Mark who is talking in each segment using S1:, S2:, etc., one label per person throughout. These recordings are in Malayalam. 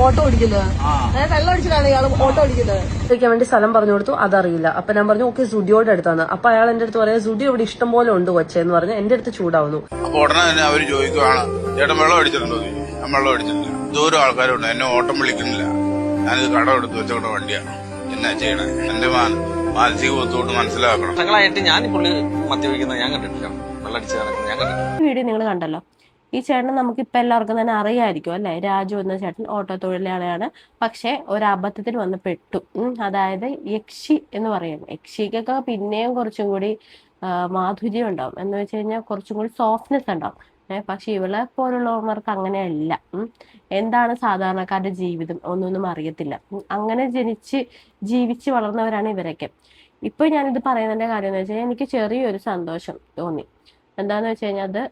S1: ഓട്ടോ ഓടിക്കുന്നത്? വെള്ളം അടിച്ചിട്ടാണ് ഇയാൾ ഓട്ടോ ഓടിക്കുന്നത്. ചോദിക്കാൻ വേണ്ടി സ്ഥലം പറഞ്ഞു കൊടുത്തു, അതറിയില്ല. അപ്പൊ ഞാൻ പറഞ്ഞു ഓക്കെ സുഡിയോയുടെ അടുത്താണ്. അപ്പൊ അയാൾ എന്റെ അടുത്ത് പറയാം സുഡിയോ ഇവിടെ ഇഷ്ടം പോലെ ഉണ്ട് കൊച്ചെന്ന് പറഞ്ഞ് എന്റെ അടുത്ത് ചൂടാവുന്നു.
S2: അപ്പൊ ഉടനെ തന്നെ അവര് ചോദിക്കുവാണ് ചേട്ടൻ വെള്ളം അടിച്ചിട്ടുണ്ടോ? ഞാൻ വെള്ളം അടിച്ചിട്ടില്ല. ദൂരം ആൾക്കാരുണ്ട്, എന്നെ ഓട്ടം വിളിക്കുന്നില്ല. ഞാനിത് കടം എടുത്ത് വെച്ചോണ്ട വണ്ടിയാണ്. എന്നാ ചെയ്യണേ? എന്റെ മാനസിക ബുദ്ധിമുട്ട് മനസ്സിലാക്കണം.
S3: ഞങ്ങളായിട്ട് ഞാൻ പുള്ളി മദ്യപിക്കുന്നത് ഞാൻ കണ്ടിട്ടില്ല, വെള്ളടിച്ച് നടക്കുന്നത് ഞാൻ കണ്ടിട്ടില്ല.
S1: വീഡിയോ നിങ്ങൾ കണ്ടല്ലോ. ഈ ചേട്ടൻ നമുക്കിപ്പോൾ എല്ലാവർക്കും തന്നെ അറിയാമായിരിക്കും അല്ലേ? രാജു എന്ന ചേട്ടൻ ഓട്ടോ തൊഴിലാളിയാണ്. പക്ഷെ ഒരു അബദ്ധത്തിൽ വന്ന് പെട്ടു. അതായത് യക്ഷി എന്ന് പറയുന്നത്, യക്ഷിക്കൊക്കെ പിന്നെയും കുറച്ചും കൂടി മാധുര്യം ഉണ്ടാവും. എന്ന് വെച്ച് കഴിഞ്ഞാൽ കുറച്ചും കൂടി സോഫ്റ്റ്നെസ് ഉണ്ടാവും. പക്ഷെ ഇവളെ പോലുള്ളവർക്ക് അങ്ങനെയല്ല. എന്താണ് സാധാരണക്കാരുടെ ജീവിതം ഒന്നൊന്നും അറിയത്തില്ല. അങ്ങനെ ജീവിച്ച് വളർന്നവരാണ് ഇവരൊക്കെ. ഇപ്പൊ ഞാനിത് പറയുന്നതിന്റെ കാര്യം എന്ന് വെച്ചാൽ എനിക്ക് ചെറിയൊരു സന്തോഷം തോന്നി. എന്താന്ന് വെച്ച് കഴിഞ്ഞാൽ അത്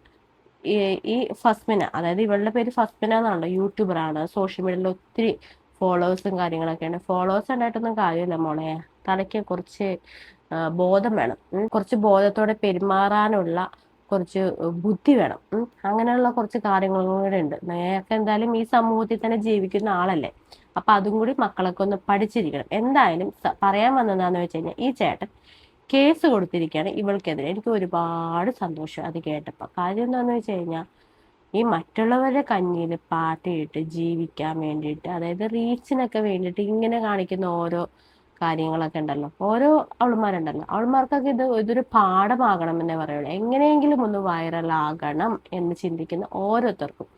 S1: ഈ ഫസ്മിന, അതായത് ഇവളുടെ പേര് ഫസ്മിന എന്നാണല്ലോ, യൂട്യൂബറാണ്. സോഷ്യൽ മീഡിയയിൽ ഒത്തിരി ഫോളോവേഴ്സും കാര്യങ്ങളൊക്കെയാണ്. ഫോളോവേഴ്സ് ഉണ്ടായിട്ടൊന്നും കാര്യമില്ല മോളെ, തലയ്ക്ക് കുറച്ച് ബോധം വേണം. കുറച്ച് ബോധത്തോടെ പെരുമാറാനുള്ള കുറച്ച് ബുദ്ധി വേണം. അങ്ങനെയുള്ള കുറച്ച് കാര്യങ്ങളും കൂടെ ഉണ്ട്. നേരത്തെ എന്തായാലും ഈ സമൂഹത്തിൽ തന്നെ ജീവിക്കുന്ന ആളല്ലേ, അപ്പൊ അതും കൂടി മക്കളൊക്കെ ഒന്ന് പഠിച്ചിരിക്കണം. എന്തായാലും പറയാൻ വന്നതാന്ന് വെച്ച് കഴിഞ്ഞാൽ ഈ ചേട്ടൻ കേസ് കൊടുത്തിരിക്കുകയാണ് ഇവൾക്കെതിരെ. എനിക്ക് ഒരുപാട് സന്തോഷം അത് കേട്ടപ്പോൾ. കാര്യം എന്താണെന്ന് വെച്ച് കഴിഞ്ഞാൽ ഈ മറ്റുള്ളവരുടെ കഞ്ഞിയിൽ പാട്ടിയിട്ട് ജീവിക്കാൻ വേണ്ടിയിട്ട്, അതായത് റീച്ചിനൊക്കെ വേണ്ടിയിട്ട് ഇങ്ങനെ കാണിക്കുന്ന ഓരോ കാര്യങ്ങളൊക്കെ ഉണ്ടല്ലോ, ഓരോ അവൾമാരുണ്ടല്ലോ, അവൾമാർക്കൊക്കെ ഇതൊരു പാഠമാകണം എന്നേ പറയുള്ളൂ. എങ്ങനെയെങ്കിലും ഒന്ന് വൈറലാകണം എന്ന് ചിന്തിക്കുന്ന ഓരോരുത്തർക്കും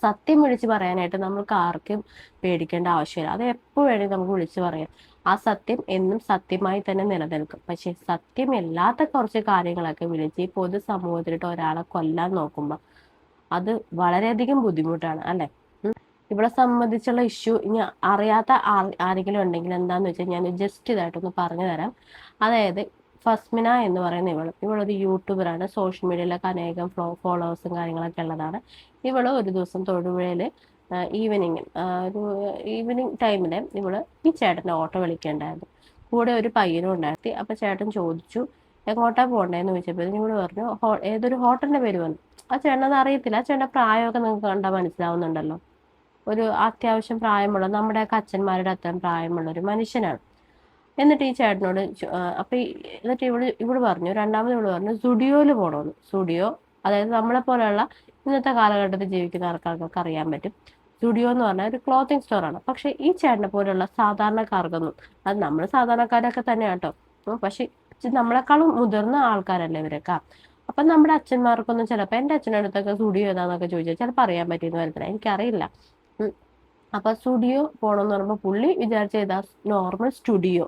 S1: സത്യം വിളിച്ച് പറയാനായിട്ട് നമ്മൾക്ക് ആർക്കും പേടിക്കേണ്ട ആവശ്യമില്ല. അത് എപ്പോൾ വേണമെങ്കിൽ നമുക്ക് വിളിച്ച് പറയാം. ആ സത്യം എന്നും സത്യമായി തന്നെ നിലനിൽക്കും. പക്ഷെ സത്യമല്ലാത്ത കുറച്ച് കാര്യങ്ങളൊക്കെ വിളിച്ച് ഈ പൊതു സമൂഹത്തിലിട്ട് ഒരാളെ കൊല്ലാൻ നോക്കുമ്പോൾ അത് വളരെയധികം ബുദ്ധിമുട്ടാണ് അല്ലെ? ഇവിടെ സംബന്ധിച്ചുള്ള ഇഷ്യൂ ഇനി അറിയാത്ത ആരെങ്കിലും ഉണ്ടെങ്കിൽ എന്താന്ന് വെച്ചാൽ ഞാൻ ജസ്റ്റ് ഇതായിട്ടൊന്ന് പറഞ്ഞു തരാം. അതായത് ഫസ്മിന എന്ന് പറയുന്ന ഇവളൊരു യൂട്യൂബറാണ്. സോഷ്യൽ മീഡിയയിലൊക്കെ അനേകം ഫോളോവേഴ്സും കാര്യങ്ങളൊക്കെ ഉള്ളതാണ്. ഇവള് ഒരു ദിവസം തൊടുപുഴയില് ഒരു ഈവനിങ് ടൈമില് ഇവള് ഈ ചേട്ടൻ്റെ ഓട്ടോ വിളിക്കേണ്ടായിരുന്നു. കൂടെ ഒരു പയ്യനും ഉണ്ടായിരുന്നു. അപ്പൊ ചേട്ടൻ ചോദിച്ചു എങ്ങോട്ടാ പോകണ്ടേന്ന് ചോദിച്ചപ്പോൾ ഇവള് പറഞ്ഞു ഏതൊരു ഹോട്ടലിന്റെ പേര് വന്നു. ആ ചേട്ടനത് അറിയത്തില്ല. ആ ചേട്ടൻ്റെ പ്രായമൊക്കെ നിങ്ങൾക്ക് കണ്ടാൽ മനസ്സിലാവുന്നുണ്ടല്ലോ. ഒരു അത്യാവശ്യം പ്രായമുള്ള, നമ്മുടെയൊക്കെ അച്ഛന്മാരുടെ അത്രയും പ്രായമുള്ള ഒരു മനുഷ്യനാണ്. എന്നിട്ട് ഈ ചേട്ടനോട് എന്നിട്ട് ഇവള് പറഞ്ഞു, രണ്ടാമത് ഇവള് പറഞ്ഞു സ്റ്റുഡിയോയിൽ പോകണമെന്ന്. സ്റ്റുഡിയോ അതായത് നമ്മളെ പോലെയുള്ള ഇന്നത്തെ കാലഘട്ടത്തിൽ ജീവിക്കുന്ന ആൾക്കാർക്കൊക്കെ അറിയാൻ പറ്റും. സ്റ്റുഡിയോ എന്ന് പറഞ്ഞാൽ ഒരു ക്ലോത്തിങ് സ്റ്റോറാണ്. പക്ഷെ ഈ ചേട്ടനെ പോലുള്ള സാധാരണക്കാർക്കൊന്നും, അത് നമ്മൾ സാധാരണക്കാരൊക്കെ തന്നെയാണ് കേട്ടോ, പക്ഷെ നമ്മളെക്കാളും മുതിർന്ന ആൾക്കാരല്ലേ ഇവരൊക്കെ. അപ്പം നമ്മുടെ അച്ഛന്മാർക്കൊന്നും ചിലപ്പോൾ, എൻ്റെ അച്ഛൻ്റെ അടുത്തൊക്കെ സ്റ്റുഡിയോ ഏതാന്നൊക്കെ ചോദിച്ചാൽ ചിലപ്പോൾ അറിയാൻ പറ്റിയെന്ന് വരത്തില്ല, എനിക്കറിയില്ല. അപ്പൊ സ്റ്റുഡിയോ പോകണമെന്ന് പറയുമ്പോൾ പുള്ളി വിചാരിച്ച ഏതാ നോർമൽ സ്റ്റുഡിയോ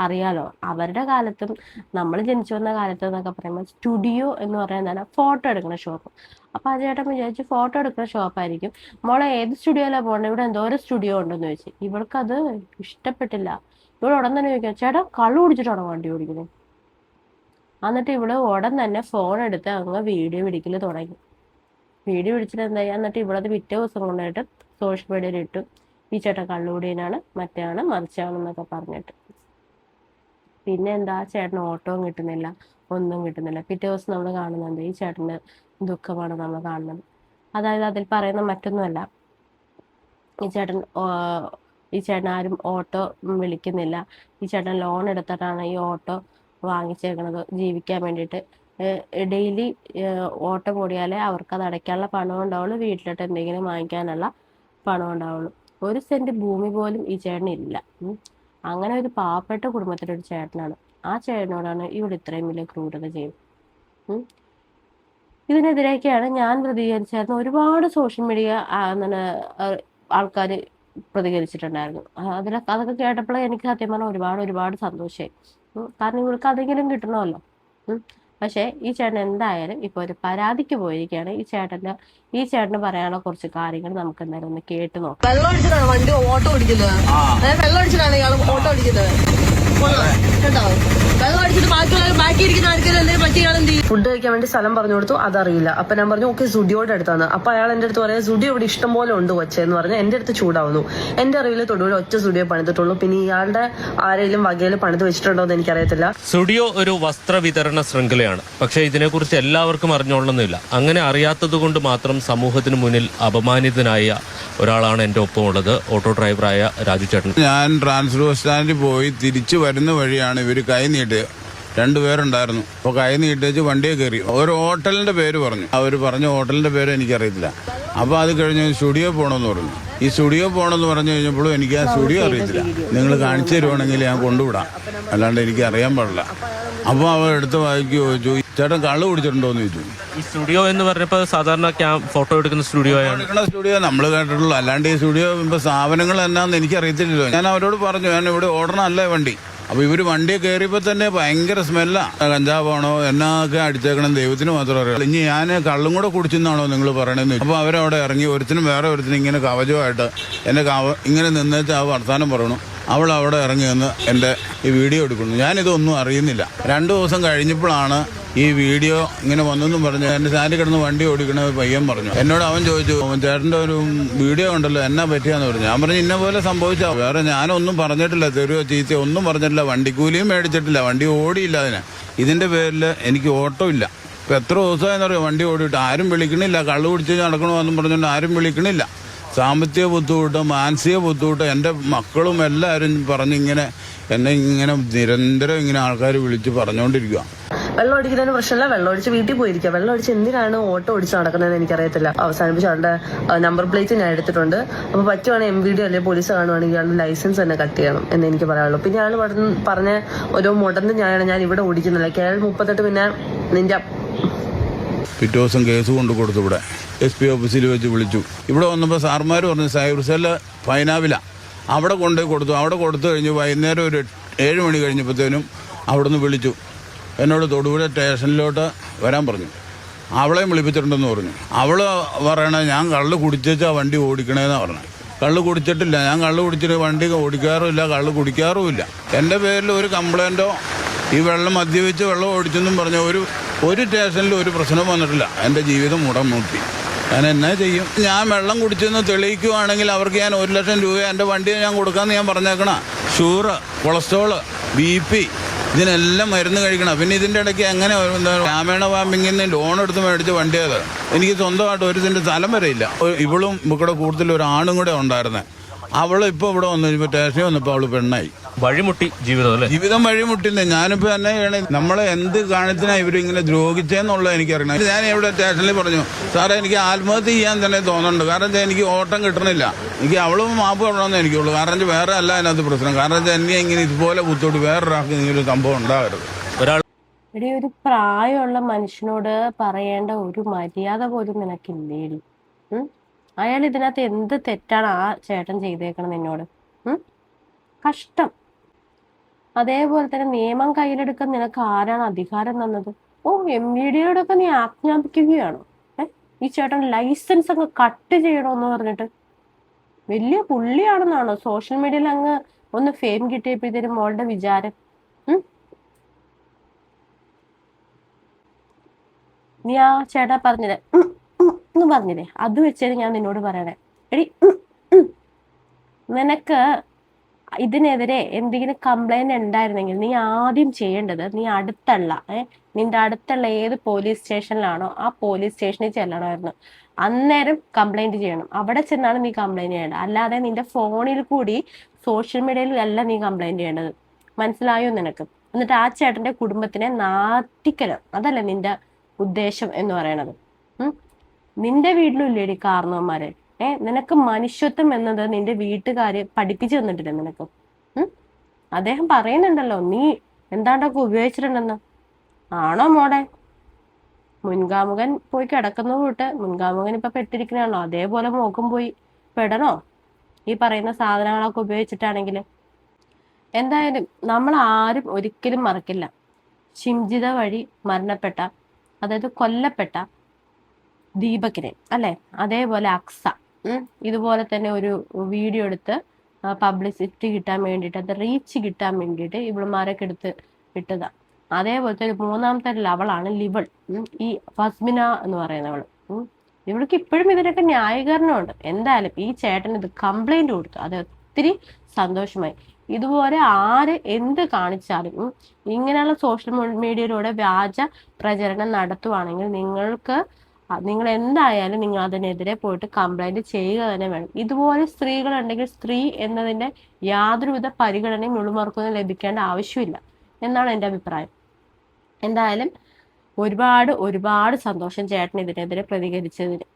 S1: അറിയാലോ. അവരുടെ കാലത്തും നമ്മൾ ജനിച്ചു വന്ന കാലത്ത് എന്നൊക്കെ പറയുമ്പോൾ സ്റ്റുഡിയോ എന്ന് പറയുന്നതാണ് ഫോട്ടോ എടുക്കുന്ന ഷോപ്പ്. അപ്പൊ ആ ചേട്ടൻ വിചാരിച്ചു ഫോട്ടോ എടുക്കുന്ന ഷോപ്പായിരിക്കും. മോളെ ഏത് സ്റ്റുഡിയോയിലാണ് പോകേണ്ടത്, ഇവിടെ എന്തോരം സ്റ്റുഡിയോ ഉണ്ടെന്ന് ചോദിച്ചു. ഇവൾക്കത് ഇഷ്ടപ്പെട്ടില്ല. ഇവൾ ഉടൻ തന്നെ ചോദിക്കാം ചേട്ടാ കള്ളു കുടിച്ചിട്ടാണോ വണ്ടി ഓടിക്കുന്നത്? എന്നിട്ട് ഇവള് ഉടൻ തന്നെ ഫോൺ എടുത്ത് അങ്ങ് വീഡിയോ പിടിക്കൽ തുടങ്ങി. വീഡിയോ പിടിച്ചിട്ട് എന്തായി, എന്നിട്ട് ഇവളത് പിറ്റേ ദിവസം കൊണ്ടായിട്ട് സോഷ്യൽ മീഡിയയിൽ ഇട്ടു. ഈ ചേട്ടൻ കള്ളുകൂടിയനാണ്, മറ്റാണ്, മറിച്ചാണെന്നൊക്കെ പറഞ്ഞിട്ട്. പിന്നെ എന്താ, ചേട്ടന് ഓട്ടവും കിട്ടുന്നില്ല, ഒന്നും കിട്ടുന്നില്ല. പിറ്റേ ദിവസം നമ്മൾ കാണുന്നുണ്ട് ഈ ചേട്ടന് ദുഃഖമാണ് നമ്മൾ കാണുന്നത്. അതായത് അതിൽ പറയുന്ന മറ്റൊന്നുമല്ല, ഈ ചേട്ടൻ ആരും ഓട്ടോ വിളിക്കുന്നില്ല. ഈ ചേട്ടൻ ലോൺ എടുത്തിട്ടാണ് ഈ ഓട്ടോ വാങ്ങിച്ചേക്കണത് ജീവിക്കാൻ വേണ്ടിയിട്ട്. ഡെയിലി ഓട്ടോ ഓടിയാലേ അവർക്ക് അത് അടയ്ക്കാനുള്ള പണം ഉണ്ടാവുള്ളൂ, വീട്ടിലിട്ട് എന്തെങ്കിലും വാങ്ങിക്കാനുള്ള പണം ഉണ്ടാവുള്ളൂ. ഒരു സെന്റ് ഭൂമി പോലും ഈ ചേട്ടനില്ല. അങ്ങനെ ഒരു പാവപ്പെട്ട കുടുംബത്തിലെ ഒരു ചേട്ടനാണ്. ആ ചേട്ടനോടാണ് ഇവിടെ ഇത്രയും വലിയ ക്രൂരത ചെയ്യുന്നത്. ഇതിനെതിരെയൊക്കെയാണ് ഞാൻ പ്രതികരിച്ചായിരുന്നു. ഒരുപാട് സോഷ്യൽ മീഡിയ ആൾക്കാർ പ്രതികരിച്ചിട്ടുണ്ടായിരുന്നു. അതൊക്കെ കേട്ടപ്പോഴേ എനിക്ക് സത്യം പറഞ്ഞാൽ ഒരുപാട് സന്തോഷമായി. കാരണം ഇവർക്ക് അതെങ്കിലും കിട്ടണമല്ലോ. പക്ഷെ ഈ ചേട്ടൻ എന്തായാലും ഇപ്പൊ ഒരു പരാതിക്ക് പോയിരിക്കുകയാണ്. ഈ ചേട്ടന് പറയാനുള്ള കുറച്ച് കാര്യങ്ങൾ നമുക്ക് എന്തായാലും ഒന്ന് കേട്ട് നോക്കാം. വെള്ളം അടിച്ചിട്ടാണ് വണ്ടി ഓട്ടോ ഓടിക്കുന്നത്? വെള്ളം അടിച്ചിട്ടാണ് ഇയാൾ ഓട്ടോ ഓടിക്കുന്നത് കേട്ടോ? വെള്ളം അടിച്ചിട്ട് ബാക്കി ഇരിക്കുന്ന ആൾക്കാർ എന്തെങ്കിലും പറ്റി ഇയാൾ എന്ത് ചെയ്യും? ഫുഡ് കഴിക്കാൻ വേണ്ടി സ്ഥലം പറഞ്ഞു കൊടുത്തു, അതറിയില്ല. അപ്പൊ ഞാൻ പറഞ്ഞു ഓക്കെ സുഡിയോയുടെ അടുത്താണ്. അപ്പൊ അയാൾ എന്റെ അടുത്ത് പറയാം സുഡിയോ ഇവിടെ ഇഷ്ടം പോലെ ഉണ്ട് കൊച്ചെന്ന് പറഞ്ഞ് എന്റെ അടുത്ത് ചൂടാവുന്നു. എന്റെ അറിവിൽ തൊടുപുഴ ഒറ്റ സ്റ്റുഡിയോ പണിതിട്ടുള്ളൂ. പിന്നെ ഇയാളുടെ ആരെങ്കിലും വകയിൽ പണിത് വെച്ചിട്ടുണ്ടോ എന്ന് എനിക്കറിയത്തില്ല.
S4: സ്റ്റുഡിയോ ഒരു വസ്ത്ര വിതരണ ശൃംഖലയാണ്. പക്ഷേ ഇതിനെക്കുറിച്ച് എല്ലാവർക്കും അറിഞ്ഞോളണമെന്നില്ല. അങ്ങനെ അറിയാത്തത് കൊണ്ട് മാത്രം സമൂഹത്തിന് മുന്നിൽ അപമാനിതനായ ഒരാളാണ് എൻ്റെ ഒപ്പം ഉള്ളത്, ഓട്ടോ ഡ്രൈവറായ രാജു ചേട്ടൻ.
S2: ഞാൻ ട്രാൻസ്ഫർ ബസ് സ്റ്റാൻഡിൽ പോയി തിരിച്ചു വരുന്ന വഴിയാണ് ഇവർ കൈ നീട്ട്, രണ്ടുപേരുണ്ടായിരുന്നു. അപ്പോൾ കൈ നീട്ടിച്ച് വണ്ടിയെ കയറി. ഒരു ഹോട്ടലിന്റെ പേര് പറഞ്ഞു. അവർ പറഞ്ഞ ഹോട്ടലിന്റെ പേര് എനിക്കറിയത്തില്ല. അപ്പോൾ അത് കഴിഞ്ഞ് സ്റ്റുഡിയോ പോകണമെന്ന് പറഞ്ഞു. ഈ സ്റ്റുഡിയോ പോകണമെന്ന് പറഞ്ഞു കഴിഞ്ഞപ്പോഴും എനിക്ക് ആ സ്റ്റുഡിയോ അറിയത്തില്ല. നിങ്ങൾ കാണിച്ചു തരുവാണെങ്കിൽ ഞാൻ കൊണ്ടുവിടാം, അല്ലാണ്ട് എനിക്ക് അറിയാൻ പാടില്ല. അപ്പോൾ അവർ എടുത്ത് വായിക്ക് ചോദിച്ചു, ചേട്ടൻ കള്ള് കുടിച്ചിട്ടുണ്ടോ എന്ന് ചോദിച്ചു.
S4: ഈ സ്റ്റുഡിയോ എന്ന് പറഞ്ഞപ്പോൾ സാധാരണ ഫോട്ടോ എടുക്കുന്ന സ്റ്റുഡിയോ ആണ്.
S2: സ്റ്റുഡിയോ നമ്മൾ കേട്ടിട്ടുള്ളൂ, അല്ലാണ്ട് ഈ സ്റ്റുഡിയോ ഇപ്പോൾ സ്ഥാപനങ്ങൾ എന്നാന്ന് എനിക്കറിയത്തില്ലല്ലോ. ഞാൻ അവരോട് പറഞ്ഞു, ഞാൻ ഇവിടെ ഓടണമല്ലേ വണ്ടി. അപ്പോൾ ഇവർ വണ്ടിയെ കയറിയപ്പോൾ തന്നെ ഭയങ്കര സ്മെല്ലാ. കഞ്ചാവാണോ എന്നൊക്കെ അടിച്ചേക്കണം ദൈവത്തിന് മാത്രം അറിയാം. ഇനി ഞാൻ കള്ളും കൂടെ കുടിച്ചെന്നാണോ നിങ്ങൾ പറയണതെന്ന്. അപ്പോൾ അവരവിടെ ഇറങ്ങി ഒരുത്തിനും വേറെ ഒരുത്തിനും ഇങ്ങനെ കവചമായിട്ട് എന്നെ ഇങ്ങനെ നിന്നേച്ച് ആ വർത്താനം പറയണു. അവൾ അവിടെ ഇറങ്ങി നിന്ന് എൻ്റെ ഈ വീഡിയോ എടുക്കുന്നു. ഞാനിതൊന്നും അറിയുന്നില്ല. 2 ദിവസം കഴിഞ്ഞപ്പോഴാണ് ഈ വീഡിയോ ഇങ്ങനെ വന്നെന്നും പറഞ്ഞു. എൻ്റെ സ്റ്റാൻഡിൽ കിടന്ന് വണ്ടി ഓടിക്കണ പയ്യൻ പറഞ്ഞു. എന്നോട് അവൻ ചോദിച്ചു, ചേട്ടൻ്റെ ഒരു വീഡിയോ ഉണ്ടല്ലോ, എന്നാ പറ്റിയാന്ന് പറഞ്ഞു. ഞാൻ പറഞ്ഞു, ഇന്ന പോലെ സംഭവിച്ചാൽ. വേറെ ഞാനൊന്നും പറഞ്ഞിട്ടില്ല, തെരുവോ ചീത്തയോ ഒന്നും പറഞ്ഞിട്ടില്ല. വണ്ടിക്കൂലിയും മേടിച്ചിട്ടില്ല, വണ്ടി ഓടിയില്ല. ഇതിൻ്റെ പേരിൽ എനിക്ക് ഓട്ടോ ഇല്ല. ഇപ്പം എത്ര ദിവസമായെന്നറിയോ വണ്ടി ഓടിയിട്ട്. ആരും വിളിക്കണില്ല. കള്ളു കുടിച്ച് നടക്കണമെന്നും പറഞ്ഞുകൊണ്ട് ആരും വിളിക്കണില്ല. സാമ്പത്തിക ബുദ്ധിമുട്ട്, മാനസിക ബുദ്ധിമുട്ട്. എൻ്റെ മക്കളും എല്ലാവരും പറഞ്ഞിങ്ങനെ എന്നെ ഇങ്ങനെ നിരന്തരം ഇങ്ങനെ ആൾക്കാർ വിളിച്ച് പറഞ്ഞുകൊണ്ടിരിക്കുക.
S5: വെള്ളം ഒടിക്കുന്നതിന് പ്രശ്നമില്ല, വെള്ളം ഒടിച്ച് വീട്ടിൽ പോയിരിക്കുക. വെള്ളം ഒടിച്ച് എന്തിനാണ് ഓട്ടോ ഓടിച്ച് നടക്കുന്നതെന്ന് എനിക്കറിയത്തില്ല. അവസാനിപ്പിച്ച് അവളുടെ നമ്പർ പ്ലേറ്റ് ഞാൻ എടുത്തിട്ടുണ്ട്. അപ്പോൾ പറ്റുവാണെങ്കിൽ MVD അല്ലെങ്കിൽ പോലീസ് കാണുവാണെങ്കിൽ ഇയാളുടെ ലൈസൻസ് തന്നെ കട്ട് ചെയ്യണം എന്ന് എനിക്ക് പറയാനുള്ളൂ. പിന്നെ അയാൾ പറഞ്ഞ ഓരോ മുടന്ന് ഞാൻ ഇവിടെ ഓടിക്കുന്നില്ല. KL 38 പിന്നെ നിന്റെ
S2: പിറ്റേ ദിവസം കേസ് കൊണ്ട് കൊടുത്തു. ഇവിടെ SP ഓഫീസിൽ വെച്ച് വിളിച്ചു. ഇവിടെ വന്നപ്പോൾ സാർമാർ പറഞ്ഞു സൈബർ സെല്ല് പൈനാവില അവിടെ കൊണ്ടുപോയി കൊടുത്തു. അവിടെ കൊടുത്തു കഴിഞ്ഞ് വൈകുന്നേരം ഒരു 7 മണി കഴിഞ്ഞപ്പോഴത്തേനും അവിടെ നിന്ന് വിളിച്ചു. എന്നോട് തൊടുപുഴ സ്റ്റേഷനിലോട്ട് വരാൻ പറഞ്ഞു. അവളെയും വിളിപ്പിച്ചിട്ടുണ്ടെന്ന് പറഞ്ഞു. അവൾ പറയണേ ഞാൻ കള്ള് കുടിച്ചാൽ വണ്ടി ഓടിക്കണേന്നാണ് പറഞ്ഞത്. കള്ള് കുടിച്ചിട്ടില്ല, ഞാൻ കള്ള് കുടിച്ചിട്ട് വണ്ടി ഓടിക്കാറുമില്ല, കള്ള് കുടിക്കാറുമില്ല. എൻ്റെ പേരിൽ ഒരു കംപ്ലൈൻറ്റോ ഈ വെള്ളം മദ്യപിച്ച് വെള്ളം ഓടിച്ചെന്നും പറഞ്ഞ ഒരു സ്റ്റേഷനിലും ഒരു പ്രശ്നം വന്നിട്ടില്ല. എൻ്റെ ജീവിതം മുടങ്ങി. ഞാൻ എന്നാ ചെയ്യും? ഞാൻ വെള്ളം കുടിച്ചെന്ന് തെളിയിക്കുവാണെങ്കിൽ അവർക്ക് ഞാൻ 1 ലക്ഷം രൂപ എൻ്റെ വണ്ടിയെ ഞാൻ കൊടുക്കാമെന്ന് ഞാൻ പറഞ്ഞേക്കണ. ഷുഗർ, കൊളസ്ട്രോള്, BP ഇതിനെല്ലാം മരുന്ന് കഴിക്കണം. പിന്നെ ഇതിൻ്റെ ഇടയ്ക്ക് എങ്ങനെ ഗ്രാമീണ ബാങ്കിങ്ങിൽ നിന്ന് ലോൺ എടുത്ത് മേടിച്ച് വണ്ടിയത്. എനിക്ക് സ്വന്തമായിട്ട് ഒരു ഇതിൻ്റെ സ്ഥലം വരെ ഇല്ല. ഇവളും ഇവിടെ കൂടുതൽ ഒരു ആണും കൂടെ ഉണ്ടായിരുന്നത്. അവൾ ഇപ്പോൾ ഇവിടെ വന്നു കഴിഞ്ഞപ്പോൾ സ്റ്റേഷനിൽ വന്നപ്പോൾ അവൾ പെണ്ണായി.
S4: വഴിമുട്ടി ജീവിതം അല്ലേ?
S2: ജീവിതം വഴിമുട്ടില്ലേ. ഞാനിപ്പോൾ തന്നെ നമ്മളെ എന്ത് കാരണത്തിനാ ഇവരിങ്ങനെ ദ്രോഹിച്ചെന്നുള്ളത് എനിക്കറിയണം. ഞാൻ ഇവിടെ സ്റ്റേഷനിൽ പറഞ്ഞു, സാറേ എനിക്ക് ആത്മഹത്യ ചെയ്യാൻ തന്നെ തോന്നുന്നുണ്ട്. കാരണം എനിക്ക് ഓട്ടം കിട്ടണില്ല. എനിക്ക് അവളും മാപ്പ് പറയണമെന്ന് എനിക്കുള്ളൂ. കാരണം വേറെ അല്ല അതിനകത്ത് പ്രശ്നം. കാരണം എന്നെ ഇങ്ങനെ ഇതുപോലെ ബുദ്ധിമുട്ട് വേറൊരാൾക്ക് ഇങ്ങനൊരു സംഭവം ഉണ്ടാകരുത്.
S1: ഇവിടെ ഒരു പ്രായമുള്ള മനുഷ്യനോട് പറയേണ്ട ഒരു മര്യാദ പോലും നിനക്കില്ലേടി. അയാൾ ഇതിനകത്ത് എന്ത് തെറ്റാണ് ആ ചേട്ടൻ ചെയ്തേക്കണം നിന്നോട്? കഷ്ടം. അതേപോലെ തന്നെ നിയമം കയ്യിലെടുക്കാൻ നിനക്ക് ആരാണ് അധികാരം തന്നത്? MVDയോടൊക്കെ നീ ആജ്ഞാപിക്കുകയാണോ? ഈ ചേട്ടൻ ലൈസൻസ് അങ്ങ് കട്ട് ചെയ്യണമെന്ന് പറഞ്ഞിട്ട് വലിയ പുള്ളിയാണെന്നാണോ സോഷ്യൽ മീഡിയയിൽ അങ്ങ് ഒന്ന് ഫെയിം കിട്ടിയപ്പോഴത്തേനും മോളുടെ വിചാരം? നീ ആ ചേട്ടാ പറഞ്ഞില്ലേ എന്ന് പറഞ്ഞില്ലേ, അത് വെച്ചത് ഞാൻ നിന്നോട് പറയണേ. എടി, നിനക്ക് ഇതിനെതിരെ എന്തെങ്കിലും കംപ്ലൈന്റ് ഉണ്ടായിരുന്നെങ്കിൽ നീ ആദ്യം ചെയ്യേണ്ടത്, നീ നിന്റെ അടുത്തുള്ള ഏത് പോലീസ് സ്റ്റേഷനിലാണോ ആ പോലീസ് സ്റ്റേഷനിൽ ചെല്ലണമായിരുന്നു. അന്നേരം കംപ്ലൈന്റ് ചെയ്യണം. അവിടെ ചെന്നാണ് നീ കംപ്ലൈന്റ് ചെയ്യേണ്ടത്. അല്ലാതെ നിന്റെ ഫോണിൽ കൂടി സോഷ്യൽ മീഡിയയിൽ അല്ല നീ കംപ്ലൈന്റ് ചെയ്യേണ്ടത്. മനസ്സിലായോ നിനക്ക്? എന്നിട്ട് ആ ചേട്ടന്റെ കുടുംബത്തിനെ നാട്ടിക്കലും അതല്ലേ നിന്റെ ഉദ്ദേശം എന്ന് പറയണത്. നിന്റെ വീട്ടിലും ഇല്ലേടി കാരണവന്മാരെ? നിനക്ക് മനുഷ്യത്വം എന്നത് നിന്റെ വീട്ടുകാര് പഠിപ്പിച്ചു തന്നിട്ടില്ല നിനക്ക്? അദ്ദേഹം പറയുന്നുണ്ടല്ലോ നീ എന്താണ്ടൊക്കെ ഉപയോഗിച്ചിട്ടുണ്ടെന്ന്. ആണോ മോടെ? മുൻകാമുകൻ പോയി കിടക്കുന്ന കൂട്ട് മുൻകാമുകൻ ഇപ്പൊ പെട്ടിരിക്കണാണോ? അതേപോലെ മോക്കും പോയി പെടണോ ഈ പറയുന്ന സാധനങ്ങളൊക്കെ ഉപയോഗിച്ചിട്ടാണെങ്കിൽ? എന്തായാലും നമ്മൾ ആരും ഒരിക്കലും മറക്കില്ല ഷിംജിത വഴി മരണപ്പെട്ട, അതായത് കൊല്ലപ്പെട്ട ദീപകിനെ അല്ലെ. അതേപോലെ അക്സ ഇതുപോലെ തന്നെ ഒരു വീഡിയോ എടുത്ത് പബ്ലിസിറ്റി കിട്ടാൻ വേണ്ടിയിട്ട്, അത് റീച്ച് കിട്ടാൻ വേണ്ടിയിട്ട് ഇവളുമാരൊക്കെ എടുത്ത് വിട്ടതാ. അതേപോലത്തെ ഒരു 3ാമത്തെ ലവളാണ് ലിവൾ, ഈ ഫസ്മിന എന്ന് പറയുന്നവള്. ഇവൾക്ക് ഇപ്പോഴും ഇതിനൊക്കെ ന്യായീകരണമുണ്ട്. എന്തായാലും ഈ ചേട്ടൻ ഇത് കംപ്ലൈന്റ് കൊടുത്തു, അത് ഒത്തിരി സന്തോഷമായി. ഇതുപോലെ ആര് എന്ത് കാണിച്ചാലും ഇങ്ങനെയുള്ള സോഷ്യൽ മീഡിയയിലൂടെ വ്യാജ പ്രചരണം നടത്തുവാണെങ്കിൽ നിങ്ങൾക്ക് നിങ്ങൾ എന്തായാലും നിങ്ങൾ അതിനെതിരെ പോയിട്ട് കംപ്ലൈന്റ് ചെയ്യുക തന്നെ വേണം. ഇതുപോലെ സ്ത്രീകളുണ്ടെങ്കിൽ സ്ത്രീ എന്നതിന്റെ യാതൊരുവിധ പരിഗണനയും മുഴുമർക്കൊന്നും ലഭിക്കേണ്ട ആവശ്യമില്ല എന്നാണ് എൻ്റെ അഭിപ്രായം. എന്തായാലും ഒരുപാട് ഒരുപാട് സന്തോഷം ചേട്ടൻ ഇതിനെതിരെ പ്രതികരിച്ചതിന്.